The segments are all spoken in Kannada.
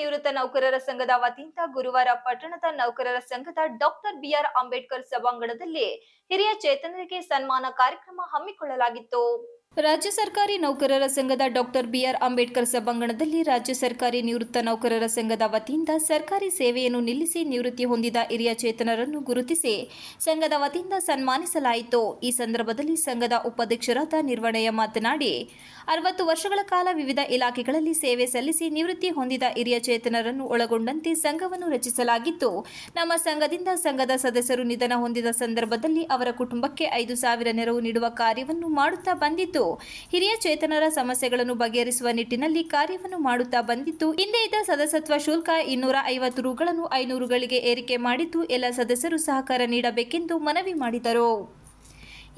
ನಿವೃತ್ತ ನೌಕರರ ಸಂಘದ ವತಿಯಿಂದ ಗುರುವಾರ ಪಟ್ಟಣದ ನೌಕರರ ಸಂಘದ ಡಾಕ್ಟರ್ ಬಿಆರ್ ಅಂಬೇಡ್ಕರ್ ಸಭಾಂಗಣದಲ್ಲಿ ಹಿರಿಯ ಚೇತನರಿಗೆ ಸನ್ಮಾನ ಕಾರ್ಯಕ್ರಮ ಹಮ್ಮಿಕೊಳ್ಳಲಾಗಿತ್ತು. ರಾಜ್ಯ ಸರ್ಕಾರಿ ನೌಕರರ ಸಂಘದ ಡಾಕ್ಟರ್ ಬಿಆರ್ ಅಂಬೇಡ್ಕರ್ ಸಭಾಂಗಣದಲ್ಲಿ ರಾಜ್ಯ ಸರ್ಕಾರಿ ನಿವೃತ್ತ ನೌಕರರ ಸಂಘದ ವತಿಯಿಂದ ಸರ್ಕಾರಿ ಸೇವೆಯನ್ನು ನಿಲ್ಲಿಸಿ ನಿವೃತ್ತಿ ಹೊಂದಿದ ಹಿರಿಯ ಚೇತನರನ್ನು ಗುರುತಿಸಿ ಸಂಘದ ವತಿಯಿಂದ ಸನ್ಮಾನಿಸಲಾಯಿತು. ಈ ಸಂದರ್ಭದಲ್ಲಿ ಸಂಘದ ಉಪಾಧ್ಯಕ್ಷರಾದ ನಿರ್ವಣಯ್ಯ ಮಾತನಾಡಿ, 60 ವರ್ಷಗಳ ಕಾಲ ವಿವಿಧ ಇಲಾಖೆಗಳಲ್ಲಿ ಸೇವೆ ಸಲ್ಲಿಸಿ ನಿವೃತ್ತಿ ಹೊಂದಿದ ಹಿರಿಯ ಚೇತನರನ್ನು ಒಳಗೊಂಡಂತೆ ಸಂಘವನ್ನು ರಚಿಸಲಾಗಿತ್ತು. ನಮ್ಮ ಸಂಘದಿಂದ ಸಂಘದ ಸದಸ್ಯರು ನಿಧನ ಹೊಂದಿದ ಸಂದರ್ಭದಲ್ಲಿ ಅವರ ಕುಟುಂಬಕ್ಕೆ 5,000 ನೆರವು ನೀಡುವ ಕಾರ್ಯವನ್ನು ಮಾಡುತ್ತಾ ಬಂದಿದ್ದು, ಹಿರಿಯ ಚೇತನರ ಸಮಸ್ಯೆಗಳನ್ನು ಬಗೆಹರಿಸುವ ನಿಟ್ಟಿನಲ್ಲಿ ಕಾರ್ಯವನ್ನು ಮಾಡುತ್ತಾ ಬಂದಿದ್ದು, ಹಿಂದೆ ಇದ್ದ ಸದಸ್ಯತ್ವ ಶುಲ್ಕ 250 ರುಗಳನ್ನು 500 ಗಳಿಗೆ ಏರಿಕೆ ಮಾಡಿದ್ದು, ಎಲ್ಲ ಸದಸ್ಯರು ಸಹಕಾರ ನೀಡಬೇಕೆಂದು ಮನವಿ ಮಾಡಿದರು.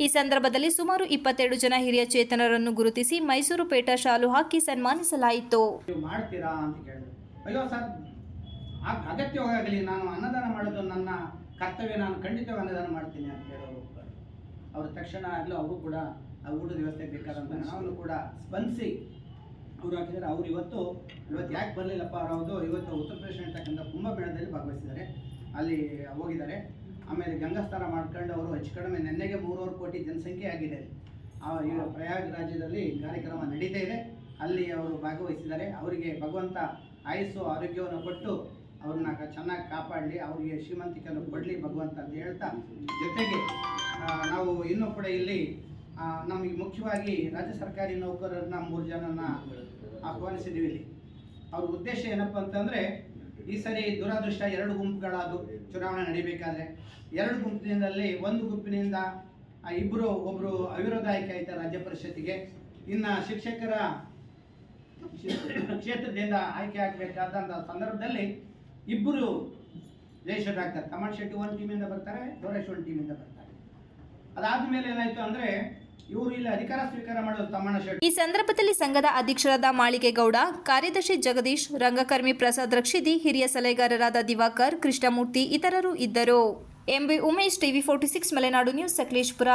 ಈ ಸಂದರ್ಭದಲ್ಲಿ ಸುಮಾರು 22 ಜನ ಹಿರಿಯ ಚೇತನರನ್ನು ಗುರುತಿಸಿ ಮೈಸೂರು ಪೇಟ ಶಾಲು ಹಾಕಿ ಸನ್ಮಾನಿಸಲಾಯಿತು. ಮಾಡ್ತೀರಾ ಅಂತ ಕೇಳಿದ್ರು. ಅಯ್ಯೋ ಸರ್, ಅಗತ್ಯವಾಗಲಿ, ನಾನು ಅನ್ನದಾನ ಮಾಡೋದು ನನ್ನ ಕರ್ತವ್ಯ, ನಾನು ಖಂಡಿತವಾಗಿ ಅನ್ನದಾನ ಮಾಡ್ತೀನಿ ಅಂತ ಹೇಳೋರು. ಅವ್ರ ತಕ್ಷಣ ಆಗಲೂ ಅವರು ಕೂಡ ಊಟದ ವ್ಯವಸ್ಥೆ ಬೇಕಾದಂಥ ಹಣವನ್ನು ಕೂಡ ಸ್ಪಂದಿಸಿ ಅವರು ಹಾಕಿದ್ದಾರೆ. ಅವ್ರು ಇವತ್ತು ಯಾಕೆ ಬರಲಿಲ್ಲಪ್ಪ ಅವ್ರದ್ದು, ಇವತ್ತು ಉತ್ತರ ಪ್ರದೇಶ ಅಂತಕ್ಕಂಥ ಕುಂಭಮೇಳದಲ್ಲಿ ಭಾಗವಹಿಸಿದ್ದಾರೆ, ಅಲ್ಲಿ ಹೋಗಿದ್ದಾರೆ. ಆಮೇಲೆ ಗಂಗಾಸ್ನಾನ ಮಾಡ್ಕೊಂಡು ಅವರು ಹೆಚ್ಚು ಕಡಿಮೆ ನೆನ್ನೆಗೆ 3.5 ಕೋಟಿ ಜನಸಂಖ್ಯೆ ಆಗಿದೆ. ಈಗ ಪ್ರಯಾಗ್ ರಾಜ್ಯದಲ್ಲಿ ಕಾರ್ಯಕ್ರಮ ನಡೀತಾ ಇದೆ, ಅಲ್ಲಿ ಅವರು ಭಾಗವಹಿಸಿದ್ದಾರೆ. ಅವರಿಗೆ ಭಗವಂತ ಆಯುಸ್ಸು ಆರೋಗ್ಯವನ್ನು ಕೊಟ್ಟು ಅವ್ರನ್ನ ಚೆನ್ನಾಗಿ ಕಾಪಾಡಲಿ, ಅವರಿಗೆ ಶ್ರೀಮಂತಿಕೆಯನ್ನು ಕೊಡಲಿ ಭಗವಂತ ಅಂತ ಹೇಳ್ತಾ, ಜೊತೆಗೆ ನಾವು ಇನ್ನೂ ಕೂಡ ಇಲ್ಲಿ ನಮಗೆ ಮುಖ್ಯವಾಗಿ ರಾಜ್ಯ ಸರ್ಕಾರಿ ನೌಕರರನ್ನ 3 ಜನನ ಆಹ್ವಾನಿಸಿದ್ದೀವಿ. ಇಲ್ಲಿ ಅವ್ರ ಉದ್ದೇಶ ಏನಪ್ಪ ಅಂತಂದರೆ, ಈ ಸರಿ ದುರಾದೃಷ್ಟ 2 ಗುಂಪುಗಳಾದವು ಚುನಾವಣೆ ನಡೀಬೇಕಾದ್ರೆ. 2 ಗುಂಪಿನಲ್ಲಿ ಒಂದು ಗುಂಪಿನಿಂದ ಒಬ್ಬರು ಅವಿರೋಧ ಆಯ್ಕೆ ಆಯ್ತಾರೆ ರಾಜ್ಯ ಪರಿಷತ್ತಿಗೆ. ಇನ್ನು ಶಿಕ್ಷಕರ ಕ್ಷೇತ್ರದಿಂದ ಆಯ್ಕೆ ಆಗಬೇಕಾದಂಥ ಸಂದರ್ಭದಲ್ಲಿ 2 ಜಯಶೀಲರಾಗ್ತಾರೆ. ತಮ್ಮಣ್ಣ ಶೆಟ್ಟಿ ಒಂದು ಟೀಮಿಂದ ಬರ್ತಾರೆ, ಡೋರೇಶ್ ಒಂದು ಟೀಮಿಂದ ಬರ್ತಾರೆ. ಅದಾದ್ಮೇಲೆ ಏನಾಯ್ತು ಅಂದ್ರೆ, ಇವರು ಇಲ್ಲಿ ಅಧಿಕಾರ ಸ್ವೀಕಾರ ಮಾಡೋದು ತಮ್ಮಣ್ಣ ಶೆಟ್ಟಿ. ಈ ಸಂದರ್ಭದಲ್ಲಿ ಸಂಘದ ಅಧ್ಯಕ್ಷರಾದ ಮಾಳಿಗೆಗೌಡ, ಕಾರ್ಯದರ್ಶಿ ಜಗದೀಶ್, ರಂಗಕರ್ಮಿ ಪ್ರಸಾದ್ ರಕ್ಷಿದಿ, ಹಿರಿಯ ಸಲಹೆಗಾರರಾದ ದಿವಾಕರ್, ಕೃಷ್ಣಮೂರ್ತಿ ಇತರರು ಇದ್ದರು. MB Umesh, TV 46 Malenadu news, Sakleshpur.